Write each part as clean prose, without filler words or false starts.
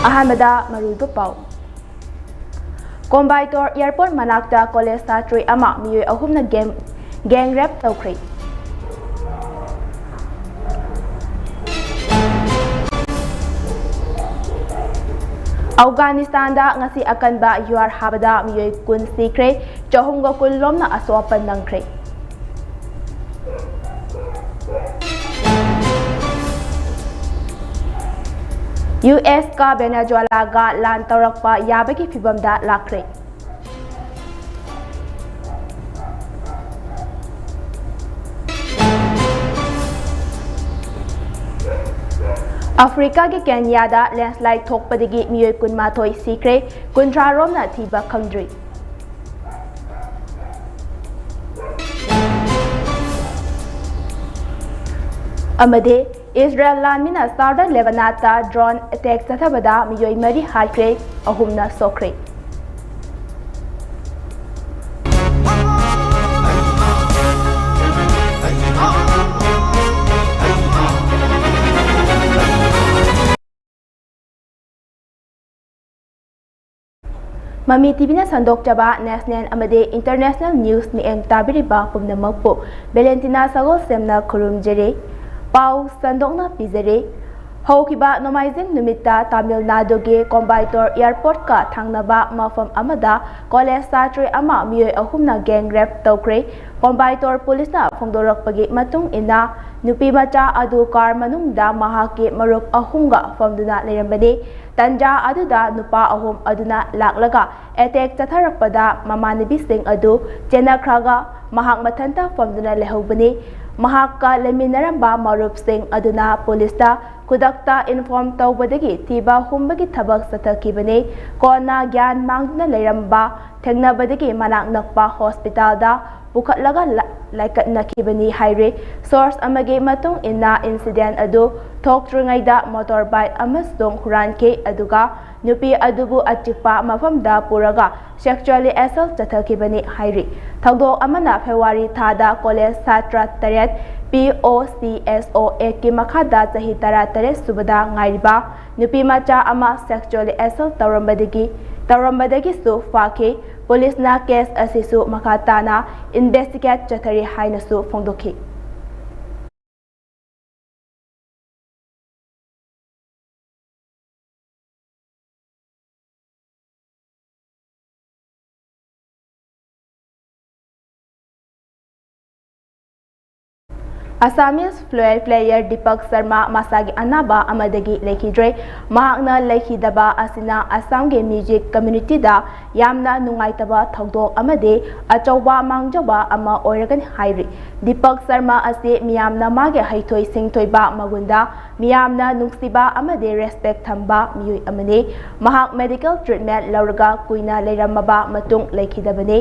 ꯑꯍꯥꯟꯕꯗ ꯃꯔꯨꯑꯣꯏꯕ ꯄꯥꯎ ꯀꯣꯝꯕꯥꯏꯇꯣꯔ ꯑꯦꯌꯔꯄꯣꯔꯠ ꯃꯅꯥꯛꯇ ꯀꯣꯂꯦꯖ ꯁꯥꯇ꯭ꯔꯤ ꯑꯃ ꯃꯤꯑꯣꯏ ꯑꯍꯨꯝꯅ ꯒꯦꯡ ꯔꯦꯞ ꯇꯧꯈ꯭ꯔꯦ꯫ ꯑꯐꯒꯥꯅꯤꯁꯇꯥꯟꯗ ꯉꯁꯤ ꯑꯀꯟꯕ ꯌꯨꯍꯥꯔ ꯍꯥꯕꯗ ꯃꯤꯑꯣꯏ 10 ꯁꯤꯈ꯭ꯔꯦ, 310 ꯂꯣꯝꯅ ꯑꯁꯣꯛ-ꯑꯄꯟ ꯅꯪꯈ꯭ꯔꯦ꯫ ꯌꯨꯑꯦꯁꯀ ꯚꯦꯅꯦꯖꯨꯋꯦꯂꯥꯒ ꯂꯥꯟ ꯇꯧꯔꯛꯄ ꯌꯥꯕꯒꯤ ꯐꯤꯚꯝꯗ ꯂꯥꯛꯈ꯭ꯔꯦ꯫ ꯑꯐ꯭ꯔꯤꯀꯥꯒꯤ ꯀꯦꯟꯌꯥꯗ ꯂꯦꯟꯁ꯭ꯂꯥꯏꯗ ꯊꯣꯛꯄꯗꯒꯤ ꯃꯤꯑꯣꯏ 12 ꯁꯤꯈ꯭ꯔꯦ, 30 ꯔꯣꯝꯅ ꯊꯤꯕ ꯈꯪꯗ꯭ꯔꯤ꯫ ꯑꯃꯗꯤ ꯏꯁꯔꯥꯌꯦꯜ ꯂꯥꯟꯃꯤꯅ ꯁꯥꯎꯗꯔꯟ ꯂꯦꯕꯅꯥꯟꯗ ꯗ꯭ꯔꯣꯟ ꯑꯦꯇꯦꯛ ꯆꯠꯊꯕꯗ ꯃꯤꯑꯣꯏ 4 ꯍꯥꯠꯈ꯭ꯔꯦ, 3ꯅ ꯁꯣꯛꯈ꯭ꯔꯦ꯫ ꯃꯃꯤ ꯇꯤꯚꯤꯅ ꯁꯟꯗꯣꯛꯆꯕ ꯅꯦꯁꯅꯦꯜ ꯑꯃꯗꯤ ꯏꯟꯇꯔꯅꯦꯁꯅꯦꯜ ꯅ꯭ꯌꯨꯁ ꯃꯤꯠꯌꯦꯡ ꯇꯥꯕꯤꯔꯤꯕ ꯄꯨꯝꯅꯃꯛꯄꯨ ꯚꯦꯂꯦꯟꯇꯤꯅꯥ ꯁꯒꯣꯜꯁꯦꯝꯅ ꯈꯨꯔꯨꯝꯖꯔꯤ꯫ ꯄꯥꯎ ꯁꯟꯗꯣꯛꯅ ꯄꯤꯖꯔꯤ꯫ ꯍꯧꯈꯤꯕ ꯅꯣꯡꯃꯥꯏꯖꯤꯡ ꯅꯨꯃꯤꯠꯇ ꯇꯥꯃꯤꯜ ꯅꯥꯗꯨꯒꯤ ꯀꯣꯝꯕꯥꯏꯇꯣꯔ ꯑꯦꯌꯔꯄꯣꯔꯠꯀ ꯊꯪꯅꯕ ꯃꯐꯝ ꯑꯃꯗ ꯀꯣꯂꯦꯖ ꯁꯥꯇ꯭ꯔꯤ ꯑꯃ ꯃꯤꯑꯣꯏ 3ꯅ ꯒꯦꯡ ꯔꯦꯞ ꯇꯧꯈ꯭ꯔꯦ꯫ ꯀꯣꯝꯕꯥꯏꯇꯣꯔ ꯄꯨꯂꯤꯁꯅ ꯐꯣꯡꯗꯣꯔꯛꯄꯒꯤ ꯃꯇꯨꯡ ꯏꯟꯅ ꯅꯨꯄꯤꯃꯆꯥ ꯑꯗꯨ ꯀꯥꯔ ꯃꯅꯨꯡꯗ ꯃꯍꯥꯛꯀꯤ ꯃꯔꯨꯞ 3ꯒ ꯐꯝꯗꯨꯅ ꯂꯩꯔꯝꯕꯅꯤ꯫ ꯇꯟꯖꯥ ꯑꯗꯨꯗ ꯅꯨꯄꯥ 3 ꯑꯗꯨꯅ ꯂꯥꯛꯂꯒ ꯑꯦꯇꯦꯛ ꯆꯠꯊꯔꯛꯄꯗ ꯃꯃꯥꯟꯅꯕꯤꯁꯤꯡ ꯑꯗꯨ ꯆꯦꯟꯅꯈ꯭ꯔꯒ ꯃꯍꯥꯛ ꯃꯊꯟꯇ ꯐꯝꯗꯨꯅ ꯂꯩꯍꯧꯕꯅꯤ꯫ ꯃꯍꯥꯛꯀ ꯂꯩꯃꯤꯟꯅꯔꯝꯕ ꯃꯔꯨꯞꯁꯤꯡ ꯑꯗꯨꯅ ꯄꯨꯂꯤꯁꯇ ꯈꯨꯗꯛꯇ ꯏꯟꯐꯣꯔꯝ ꯇꯧꯕꯗꯒꯤ ꯊꯤꯕ ꯍꯨꯝꯕꯒꯤ ꯊꯕꯛ ꯆꯠꯊꯈꯤꯕꯅꯤ꯫ ꯀꯣꯟꯅ ꯒ꯭ꯌꯥꯟ ꯃꯥꯡꯗꯨꯅ ꯂꯩꯔꯝꯕ ꯊꯦꯡꯅꯕꯗꯒꯤ ꯃꯅꯥꯛ ꯅꯛꯄ ꯍꯣꯁꯄꯤꯇꯥꯜꯗ ꯄꯨꯈꯠꯂꯒ ꯂꯥꯏꯀꯠꯅꯈꯤꯕꯅꯤ ꯍꯥꯏꯔꯤ꯫ ꯁꯣꯔꯁ ꯑꯃꯒꯤ ꯃꯇꯨꯡ ꯏꯟꯅ ꯏꯟꯁꯤꯗꯦꯟꯠ ꯑꯗꯨ ꯊꯣꯛꯇ꯭ꯔꯤꯉꯩꯗ ꯃꯣꯇꯣꯔ ꯕꯥꯏꯛ ꯑꯃꯁꯨ ꯍꯨꯔꯥꯟꯈꯤ, ꯑꯗꯨꯒ ꯅꯨꯄꯤ ꯑꯗꯨꯕꯨ ꯑꯆꯤꯛꯄ ꯃꯐꯝꯗ ꯄꯨꯔꯒ ꯁꯦꯛꯁꯨꯑꯦꯜꯂꯤ ꯑꯦꯁꯜꯠ ꯆꯠꯊꯈꯤꯕꯅꯤ ꯍꯥꯏꯔꯤ꯫ ꯊꯧꯗꯣꯛ ꯑꯃꯅ ꯐꯦꯕ꯭ꯔꯨꯋꯥꯔꯤ ꯊꯥꯗ ꯀꯣꯂꯦꯖ ꯁꯥꯇ꯭ꯔ 8 POCSO ꯑꯦꯛꯠꯀꯤ ꯃꯈꯥꯗ ꯆꯍꯤ 18 ꯁꯨꯕꯗ ꯉꯥꯏꯔꯤꯕ ꯅꯨꯄꯤꯃꯆꯥ ꯑꯃ ꯁꯦꯛꯁꯨꯑꯦꯜꯂꯤ ꯑꯦꯁꯜꯠ ꯇꯧꯔꯝꯕꯗꯒꯤꯁꯨ ꯐꯥꯈꯤ꯫ ꯄꯨꯂꯤꯁꯅ ꯀꯦꯁ ꯑꯁꯤꯁꯨ ꯃꯈꯥ ꯇꯥꯅ ꯏꯟꯚꯦꯁꯇꯤꯒꯦꯠ ꯆꯠꯊꯔꯤ ꯍꯥꯏꯅꯁꯨ ꯐꯣꯡꯗꯣꯛꯈꯤ꯫ ꯑꯁꯥꯃꯤꯖ ꯐ꯭ꯂꯨꯑꯦꯜ ꯄ꯭ꯂꯦꯌꯔ ꯗꯤꯄꯛ ꯁꯔꯃ ꯃꯁꯥꯒꯤ ꯑꯅꯥꯕ ꯑꯃꯗꯒꯤ ꯂꯩꯈꯤꯗ꯭ꯔꯦ꯫ ꯃꯍꯥꯛꯅ ꯂꯩꯈꯤꯗꯕ ꯑꯁꯤꯅ ꯑꯁꯥꯝꯒꯤ ꯃ꯭ꯌꯨꯖꯤꯛ ꯀꯝꯃ꯭ꯌꯨꯅꯤꯇꯤꯗ ꯌꯥꯝꯅ ꯅꯨꯡꯉꯥꯏꯇꯕ ꯊꯧꯗꯣꯛ ꯑꯃꯗꯤ ꯑꯆꯧꯕ ꯃꯥꯡꯖꯧꯕ ꯑꯃ ꯑꯣꯏꯔꯒꯅꯤ ꯍꯥꯏꯔꯤ꯫ ꯗꯤꯄꯛ ꯁꯔꯃ ꯑꯁꯤ ꯃꯤꯌꯥꯝꯅ ꯃꯥꯒꯤ ꯍꯩꯊꯣꯏ-ꯁꯤꯡꯊꯣꯏꯕ ꯃꯒꯨꯟꯗ ꯃꯤꯌꯥꯝꯅ ꯅꯨꯡꯁꯤꯕ ꯑꯃꯗꯤ ꯔꯦꯁꯄꯦꯛ ꯊꯝꯕ ꯃꯤꯑꯣꯏ ꯑꯃꯅꯤ꯫ ꯃꯍꯥꯛ ꯃꯦꯗꯤꯀꯦꯜ ꯇ꯭ꯔꯤꯠꯃꯦꯟꯠ ꯂꯧꯔꯒ ꯀꯨꯏꯅ ꯂꯩꯔꯝꯃꯕ ꯃꯇꯨꯡ ꯂꯩꯈꯤꯗꯕꯅꯤ꯫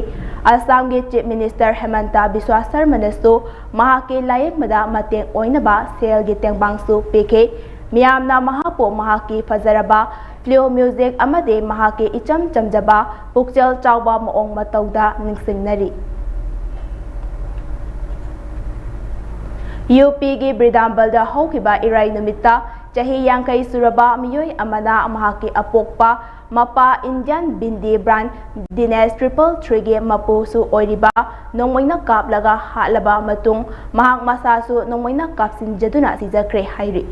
ꯑꯁꯥꯝꯒꯤ ꯆꯤꯐ ꯃꯤꯅꯤꯁꯇꯔ ꯍꯦꯃꯟꯇ ꯕꯤꯁ꯭ꯋꯥ ꯁꯔꯃꯅꯁꯨ ꯃꯍꯥꯛꯀꯤ ꯂꯥꯌꯦꯡꯕꯗ ꯃꯇꯦꯡ ꯑꯣꯏꯅꯕ ꯁꯦꯜꯒꯤ ꯇꯦꯡꯕꯥꯡꯁꯨ ꯄꯤꯈꯤ꯫ ꯃꯤꯌꯥꯝꯅ ꯃꯍꯥꯛꯄꯨ ꯃꯍꯥꯛꯀꯤ ꯐꯖꯔꯕ ꯐ꯭ꯂꯨ ꯃ꯭ꯌꯨꯖꯤꯛ ꯑꯃꯗꯤ ꯃꯍꯥꯛꯀꯤ ꯏꯆꯝ ꯆꯝꯖꯕ ꯄꯨꯛꯆꯦꯜ ꯆꯥꯎꯕ ꯃꯑꯣꯡ ꯃꯇꯧꯗ ꯅꯤꯡꯁꯤꯡꯅꯔꯤ꯫ ꯌꯨꯄꯤꯒꯤ ꯕ꯭ꯔꯤꯗꯥꯝꯕꯜꯗ ꯍꯧꯈꯤꯕ ꯏꯔꯥꯏ ꯅꯨꯃꯤꯠꯇ ꯆꯍꯤ 50 ꯁꯨꯔꯕ ꯃꯤꯑꯣꯏ ꯑꯃꯅ ꯃꯍꯥꯛꯀꯤ ꯑꯄꯣꯛꯄ ꯃꯄꯥ ꯏꯟꯗꯤꯌꯟ ꯕꯤꯟꯗꯤ ꯕ꯭ꯔꯥꯟ ꯗꯤꯅꯦꯁ 333ꯒꯤ ꯃꯄꯨꯁꯨ ꯑꯣꯏꯔꯤꯕ ꯅꯣꯡꯃꯩꯅ ꯀꯥꯞꯂꯒ ꯍꯥꯠꯂꯕ ꯃꯇꯨꯡ ꯃꯍꯥꯛ ꯃꯁꯥꯁꯨ ꯅꯣꯡꯃꯩꯅ ꯀꯥꯞꯁꯤꯟꯖꯗꯨꯅ ꯁꯤꯖꯈ꯭ꯔꯦ ꯍꯥꯏꯔꯤ꯫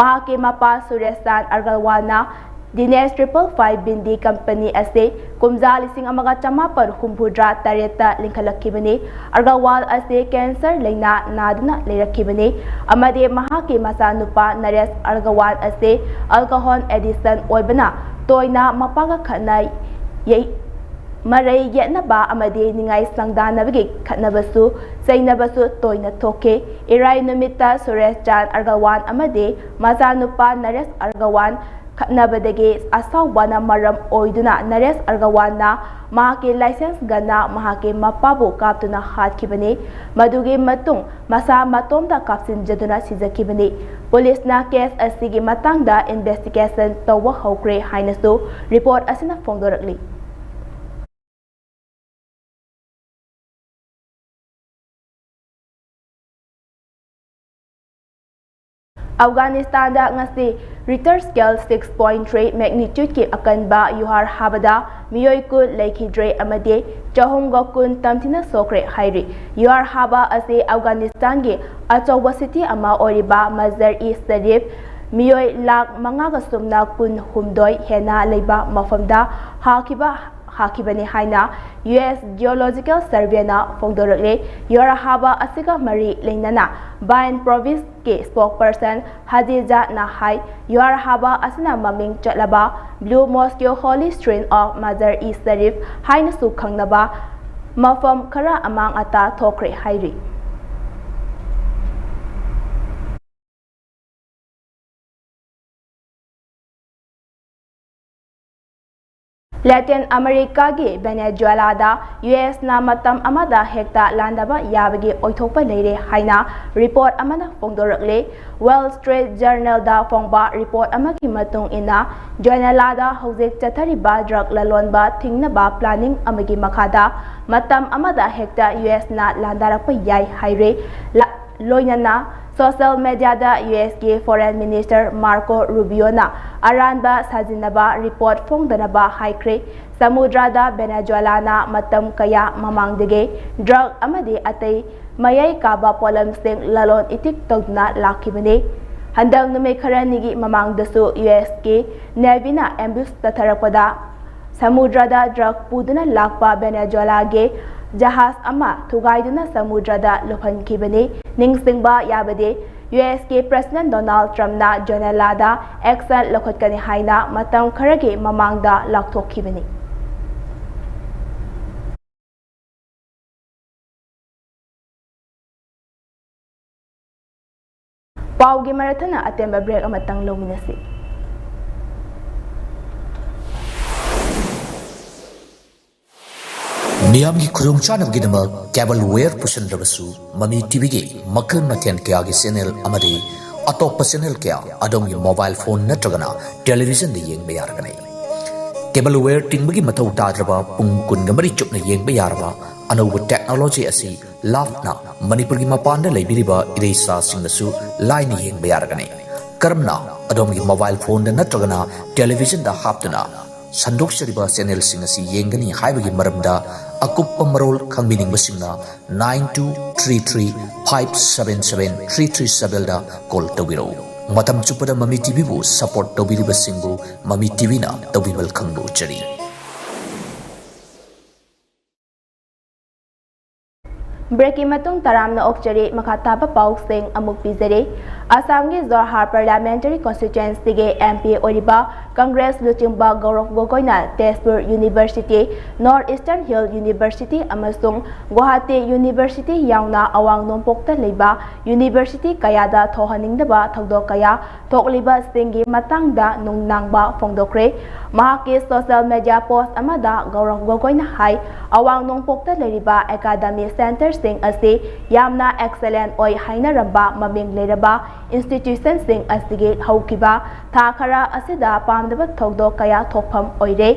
ꯃꯍꯥꯛꯀꯤ ꯃꯄꯥ ꯁꯨꯔꯦꯁ ꯆꯥꯟꯗ ꯑꯒꯔꯋꯥꯜꯅ ꯗꯤꯅꯦꯁ 555 ꯕꯤꯟꯗꯤ ꯀꯝꯄꯦꯅꯤ ꯑꯁꯤ ꯀꯨꯝꯖꯥ 1968ꯇ ꯂꯤꯡꯈꯠꯂꯛꯈꯤꯕꯅꯤ꯫ ꯑꯒꯔꯋꯥꯜ ꯑꯁꯤ ꯀꯦꯟꯁꯔ ꯂꯩꯅꯥ ꯅꯥꯗꯨꯅ ꯂꯩꯔꯛꯈꯤꯕꯅꯤ ꯑꯃꯗꯤ ꯃꯍꯥꯛꯀꯤ ꯃꯆꯥꯅꯨꯄꯥ ꯅꯔꯦꯁ ꯑꯒꯔꯋꯥꯜ ꯑꯁꯤ ꯑꯜꯀꯣꯍꯣꯜ ꯑꯦꯗꯤꯛꯁꯟ ꯑꯣꯏꯕꯅ ꯇꯣꯏꯅ ꯃꯄꯥꯒ ꯃꯔꯩ ꯌꯦꯠꯅꯕ ꯑꯃꯗꯤ ꯅꯤꯡꯉꯥꯏ ꯁꯪꯗꯥꯅꯕꯒꯤ ꯈꯠꯅꯕꯁꯨ ꯆꯩꯅꯕꯁꯨ ꯇꯣꯏꯅ ꯊꯣꯛꯈꯤ꯫ ꯏꯔꯥꯏ ꯅꯨꯃꯤꯠꯇ ꯁꯨꯔꯦꯁ ꯆꯥꯟꯗ ꯑꯒꯔꯋꯥꯜ ꯑꯃꯗꯤ ꯃꯆꯥꯅꯨꯄꯥ ꯅꯔꯦꯁ ꯑꯒꯔꯋꯥꯜ ꯈꯠꯅꯕꯗꯒꯤ ꯑꯁꯥꯎꯕꯅ ꯃꯔꯝ ꯑꯣꯏꯗꯨꯅ ꯅꯔꯦꯁ ꯑꯒꯔꯋꯥꯜꯅ ꯃꯍꯥꯛꯀꯤ ꯂꯥꯏꯁꯦꯟꯁ ꯒꯟꯅ ꯃꯍꯥꯛꯀꯤ ꯃꯄꯥꯕꯨ ꯀꯥꯞꯇꯨꯅ ꯍꯥꯠꯈꯤꯕꯅꯤ꯫ ꯃꯗꯨꯒꯤ ꯃꯇꯨꯡ ꯃꯁꯥ ꯃꯇꯣꯝꯇ ꯀꯥꯞꯁꯤꯟꯖꯗꯨꯅ ꯁꯤꯖꯈꯤꯕꯅꯤ꯫ ꯄꯨꯂꯤꯁꯅ ꯀꯦꯁ ꯑꯁꯤꯒꯤ ꯃꯇꯥꯡꯗ ꯏꯟꯚꯦꯁꯇꯤꯒꯦꯁꯟ ꯇꯧꯕ ꯍꯧꯈ꯭ꯔꯦ ꯍꯥꯏꯅꯁꯨ ꯔꯤꯄꯣꯔꯠ ꯑꯁꯤꯅ ꯐꯣꯡꯗꯣꯔꯛꯂꯤ꯫ Afghanistan da ngasi Richter scale 6.3 magnitude ki akanba yuhar habada miyoi kun laikhidre amade chahumga kun tamthina sokre hairi yuhar haba ase Afghanistan gi achauba city ama oriba Mazar-e Sharif miyoi lak mangaga sumna kun humdoi hena leiba mafamda hakibani haina US Geological Survey na fongdorakle yuhar haba asiga mari leinana Bain province ke spokesperson Hadija Nahai yuhar haba asina maming chatlaba Blue Mosque Holy Shrine of Mazar-e Sharif haina su khangnaba mafam khara amang ata thokre hairi Latin America gi Venezuela da US na matam amada hekta landaba yabagi oithokpa leire haina report amana fongdorakle Wall Street Journal da fongba report amagi matung ina Venezuela da hojek chathariba drug lalonba thingnaba planning amagi makhada matam amada hekta US na landarakpa yai haire loinana social media da US ke Foreign Minister Marco Rubio na aranba sajinaba report fongdanaba haikre samudra da Venezuela na matam kaya mamangdege drug amadi atay mayay kaba polam sing lalon itik togna lakibane handang nume kharanigi mamangdasu US ke Navy na ambush tatharakpada samudra da drug puduna lakpa Venezuela ge jahaz ama thugaiduna samudrada lophankibani ningsingba yabade US ke President Donald Trump na Jonelada action lokhotkani haina matam kharage mamangda lakthokibani Paugi marathana atemba break amatang lominasi Miyamgi kurung chanab gidama cable ware pusan rabasu Mami TV gi makan mathen kya gi channel amadi atop channel kya adom gi mobile phone natragana television de yeng bayar kanai cable ware tingbagi mathau tadraba pung kun gamari chupna yeng bayarba anauba technology asi lafna manipur gi mapanda leibiriba iresa singnasu line yeng bayar kanai karamna adom gi mobile phone da natragana television da haptuna sandok shariba channel singasi yengani haibagi maramda akuppa marol khangbining basingna 9233577337 da call tawiro matam chupada Mami TV bu support tawbiri basingbu Mami TV na tawbibal khangbu chari Breaking matung taramna okchari makhataba pausing amuk pizare Assam ge Jorhat Parliamentary Constituency ge MP Oriba Congress Luchingba Gaurav Gogoina Tezpur University Northeastern Hill University amasung Guwahati University yauna awang nompokta leiba University kayada thohaningdaba thogdok kaya thokliba singi matangda nungnangba fongdokre mahaki social media post amada Gaurav Gogoina hai awang nompokta leiriba academy center sing asi yamna excellent oi hainaramba maming leiraba institution sing asige haukiba tha khara asida pamdaba thogdok kaya thokpham oire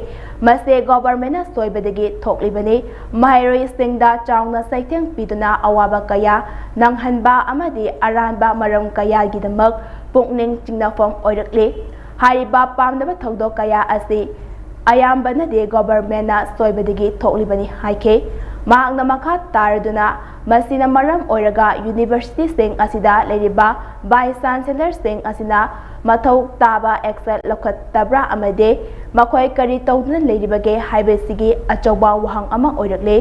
mase government na soibadagi thoklibani mahairoi singda chawna saitheng piduna awaba kaya nanghanba amadi aranba maram kaya gidamak pukning chingnafam oirakle hariba pamdaba thogdok kaya asi ayambana de government na soibadagi thoklibani haike mahakna makha taraduna masina maram oiraga university sing asida leiriba vice chancellor sing asina mathau taba excel lokhatabra amade makhoi kari tawduna leiribage haibesigi achauba wahang ama oirakle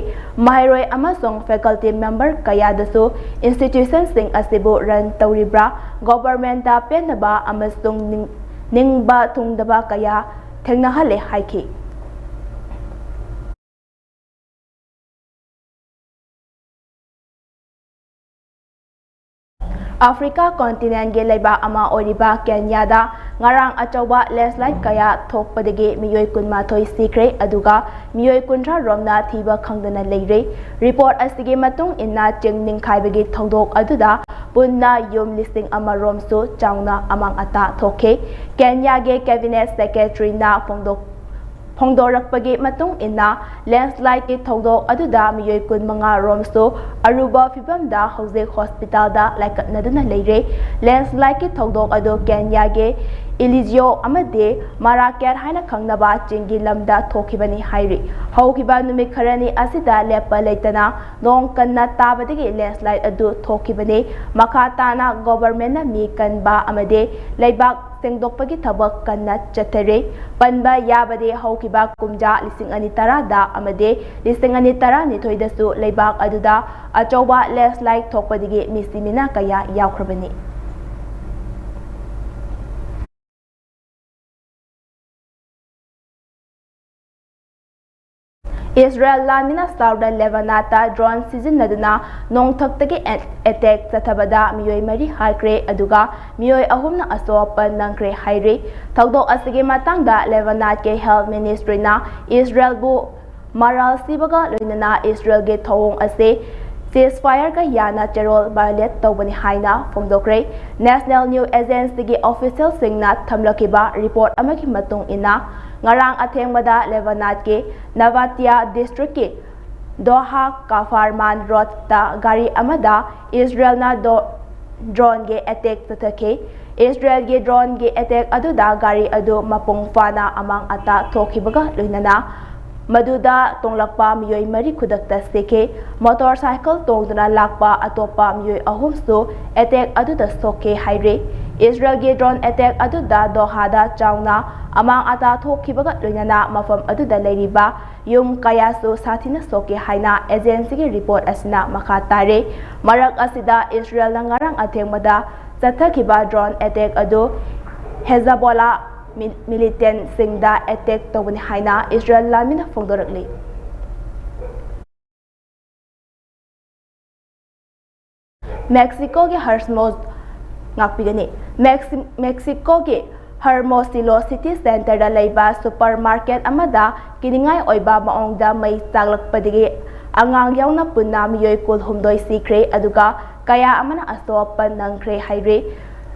mahairoi amasong faculty member kaya dasu institution sing asibu run tawribra government ta penaba amasong ningba thungdaba kaya thengnahale haiki Africa continent ge leiba ama oriba Kenya da ngarang achauba landslide kaya thokpadagi miyoi kunmathoi sikre aduga miyoi kuntra romna thiba khangdana leire report asige matung inna chingning khaibagi thongdok aduda punna yum listing amarom su chawna amang ata thokhe Kenya ge cabinet secretary na ꯐꯣꯡꯗꯣꯔꯛꯄꯒꯤ ꯃꯇꯨꯡ ꯏꯟꯅ ꯂꯦꯟꯁ꯭ꯂꯥꯏꯗꯀꯤ ꯊꯧꯗꯣꯛ ꯑꯗꯨꯗ ꯃꯤꯑꯣꯏ 15 ꯔꯣꯝꯁꯨ ꯑꯔꯨꯕ ꯐꯤꯚꯝꯗ ꯍꯧꯖꯤꯛ ꯍꯣꯁꯄꯤꯇꯥꯜꯗ ꯂꯩꯈꯠꯅꯗꯨꯅ ꯂꯩꯔꯦ꯫ ꯂꯦꯟꯁ꯭ꯂꯥꯏꯗꯀꯤ ꯊꯧꯗꯣꯛ ꯑꯗꯨ ꯀꯦꯟꯌꯥꯒꯤ इलिजियो अमदे माराकेट हाइना खंगनबा चिंगी लमदा थोखिबनी हाइरि। हौखिबा नुमित खरनी असिदा लेप्पा लेतना नोंग कन्ना ताबदगी लैंडस्लाइड अदु थोखिबनी। मखा ताना गवर्नमेंट मी कनबा अमदे लेबाक सेंगदोकपगी थबक कन्ना चथरे। पनबा याबदे हौखिबा कुमजा 2010 दा अमदे 2012 दसु लेबाक अदुदा अचौबा लैंडस्लाइड थोकपदगी मिसिमिना कया यावख्रबनी। इस्राएल लामिना साउदर्न लेबनाता ड्रोन सिजिन्नदुना नोंथक्तगी अटैक चथबदा मियोय मरी हाइक्रे अदुगा मियोय अहुमना असोपन नंक्रे हाइरे। थौदोक असिगे मतंगदा लेबनात के हेल्थ मिनिस्ट्रीना इस्राएल बु मराल सिबगा लोइनना इस्राएल गे थौंग असे ceasefire का याना चेरोल वायलेट तौबनी हाइना फोंदोक्रे। नेशनल न्यूज एजेंसी की ऑफिशियल सिंगना थमलकिबा रिपोर्ट अमकी मतुंग इना ngarang athengmada lebanat ke navatia district ke doha kafarman road ta gari amada israel na drone ge attack tathake। israel ge drone ge attack aduda gari adu mapung fana amang ata thokhibaga loinana maduda tonglakpa miyoi mari khudakta seke motorcycle tongduna lakpa atopa miyoi ahum su attack aduda soke haire। Israel ge drone attack aduda doha da chauna amang ata thokhibaga loinana mafam aduda leiriba yum kaya su sathina soke haina agency ge report asina makha tare। marak asida Israel na ngarang athengmada chathakiba drone attack adu Hezbollah militant singda attack tobani haina Israel lamina phongdorakli। Mexico ge Hermosillo ngakpigani Mexico ge Hermosillo city center da leiba supermarket amada kiningai oiba maongda mai taglakpadigi angang yauna punna miyoi kul humdoi sikre aduga kaya amana asopan nangkre haire।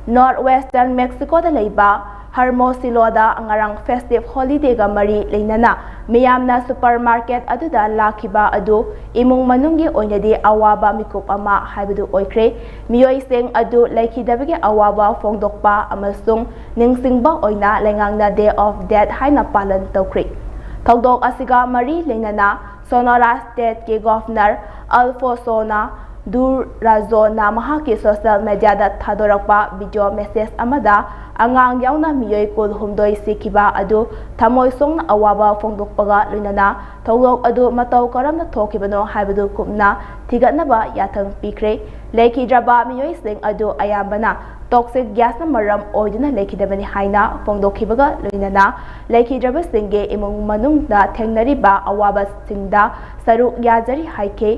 Northwestern Mexico da leiba Hermosillo da angarang festive holiday ga mari leinana miyamna supermarket aduda lakhiba adu imung manungi oinadi awaba mikup ama haibadu oikre। miyoi sing adu laikhidabagi awaba fongdokpa amasung ningsingba oina lengangna day of death haina palan tawkre। thawdok asiga mari leinana Sonora state ke governor Alfonso Durazo na mahaki social media da thadorakpa video message amada angang yauna miyoi kul humdoi sikiba adu thamoi songna awaba fongdokpaga loinana thawdok adu matau karamna thokibano haibadu kupna thigatnaba yathang pikre। leikhidraba miyoi sing adu ayambana toxic gas na maram oiduna leikidabani haina fongdokhibaga loinana leikhidraba singe imung manungda thengnariba awaba singda saruk yajari haike।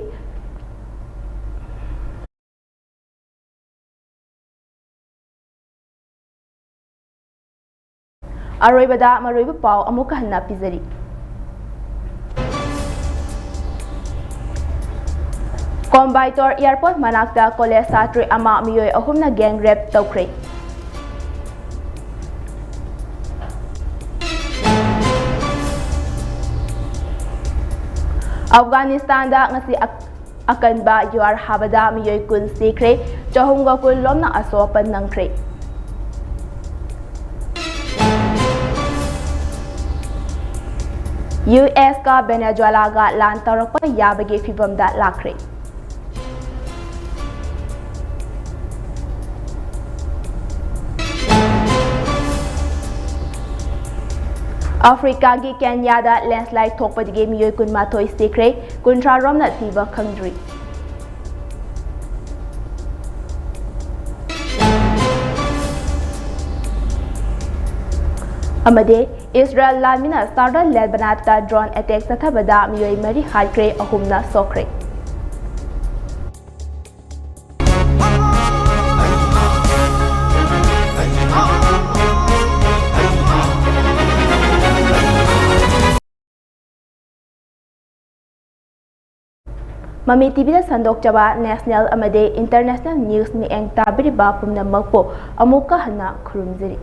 अरोइबदा मरोइब पाव अमुक हन्ना पिजरी। कोम्बाइटोर airport मनाक्ता college छात्री अमा मियोय अहुमना gang rape तौख्रे। Afghanistan दा ngasi akanba yuar habada miyoy kun sikre chahumga kun lomna asopan nangkre। US का Venezuela का लान तौरप याबगे फिवमदा लाख्रे। अफ्रीका की केन्या दा लैंडस्लाइड थोकपदगे मियोय कुनमाथोय सिक्रे 30 रोमना थीबा खंगद्री। अमदे इस्राएल लामिना साउदर्न लेबनात का ड्रोन अटैक चथबदा मियोय मरी हाइक्रे अहुमना सोख्रे। ममी टीवी संदोकचबा नेशनल अमदे इंटरनेशनल न्यूज नि एंग ताबिरिबा पुमनमकपो अमुका हन्ना खुरुमजरी।